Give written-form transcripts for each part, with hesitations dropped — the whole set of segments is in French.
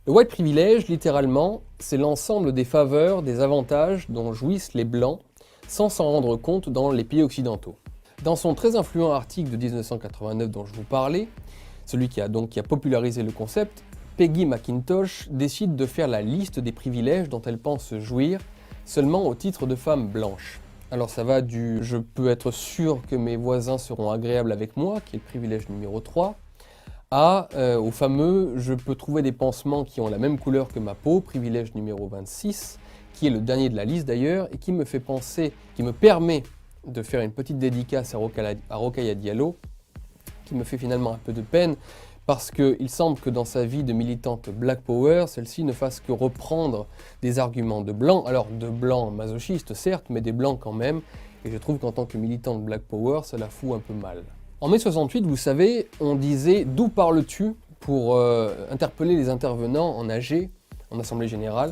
Le white privilege, littéralement, c'est l'ensemble des faveurs, des avantages dont jouissent les Blancs sans s'en rendre compte dans les pays occidentaux. Dans son très influent article de 1989 dont je vous parlais, celui qui a popularisé le concept, Peggy McIntosh décide de faire la liste des privilèges dont elle pense jouir seulement au titre de femme blanche. Alors ça va du « je peux être sûr que mes voisins seront agréables avec moi », qui est le privilège numéro 3, au fameux « je peux trouver des pansements qui ont la même couleur que ma peau », privilège numéro 26, qui est le dernier de la liste d'ailleurs, et qui me permet de faire une petite dédicace à Rokhaya Diallo, qui me fait finalement un peu de peine, parce qu'il semble que dans sa vie de militante Black Power, celle-ci ne fasse que reprendre des arguments de blancs, alors de blancs masochistes certes, mais des blancs quand même, et je trouve qu'en tant que militante Black Power, ça la fout un peu mal. En mai 68, vous savez, on disait « d'où parles-tu » pour interpeller les intervenants en AG, en Assemblée Générale,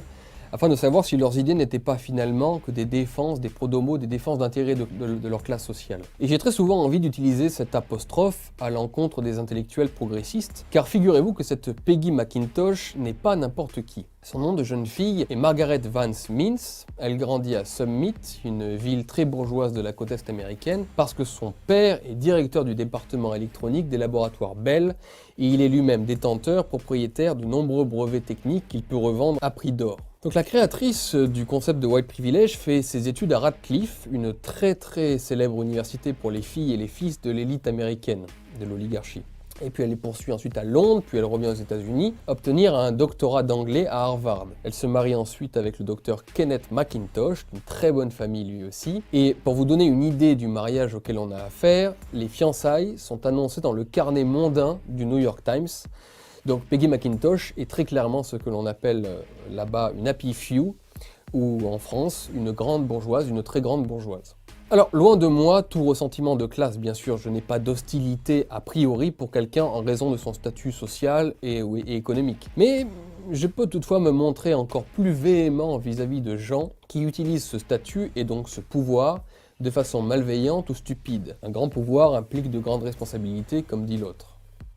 afin de savoir si leurs idées n'étaient pas finalement que des défenses, des prodomos, des défenses d'intérêts de leur classe sociale. Et j'ai très souvent envie d'utiliser cette apostrophe à l'encontre des intellectuels progressistes, car figurez-vous que cette Peggy McIntosh n'est pas n'importe qui. Son nom de jeune fille est Margaret Vance Mintz. Elle grandit à Summit, une ville très bourgeoise de la côte est américaine, parce que son père est directeur du département électronique des laboratoires Bell, et il est lui-même détenteur, propriétaire de nombreux brevets techniques qu'il peut revendre à prix d'or. Donc la créatrice du concept de white privilege fait ses études à Radcliffe, une très célèbre université pour les filles et les fils de l'élite américaine, de l'oligarchie. Et puis elle les poursuit ensuite à Londres, puis elle revient aux États-Unis, obtenir un doctorat d'anglais à Harvard. Elle se marie ensuite avec le docteur Kenneth McIntosh, d'une très bonne famille lui aussi. Et pour vous donner une idée du mariage auquel on a affaire, les fiançailles sont annoncées dans le carnet mondain du New York Times. Donc Peggy McIntosh est très clairement ce que l'on appelle là-bas une happy few, ou en France, une grande bourgeoise, une très grande bourgeoise. Alors, loin de moi tout ressentiment de classe, bien sûr, je n'ai pas d'hostilité a priori pour quelqu'un en raison de son statut social et économique. Mais je peux toutefois me montrer encore plus véhément vis-à-vis de gens qui utilisent ce statut et donc ce pouvoir de façon malveillante ou stupide. Un grand pouvoir implique de grandes responsabilités, comme dit l'autre.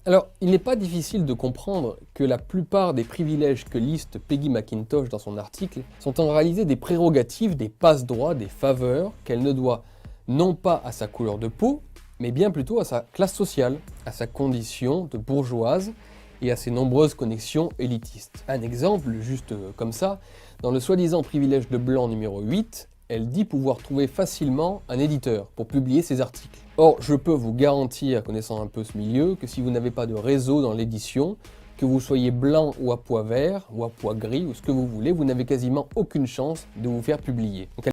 Alors, il n'est pas difficile de comprendre que la plupart des privilèges que liste Peggy McIntosh dans son article sont en réalité des prérogatives, des passe-droits, des faveurs qu'elle ne doit non pas à sa couleur de peau, mais bien plutôt à sa classe sociale, à sa condition de bourgeoise et à ses nombreuses connexions élitistes. Un exemple, juste comme ça, dans le soi-disant privilège de blanc numéro 8, elle dit pouvoir trouver facilement un éditeur pour publier ses articles. Or, je peux vous garantir, connaissant un peu ce milieu, que si vous n'avez pas de réseau dans l'édition, que vous soyez blanc ou à pois vert, ou à pois gris, ou ce que vous voulez, vous n'avez quasiment aucune chance de vous faire publier. Donc,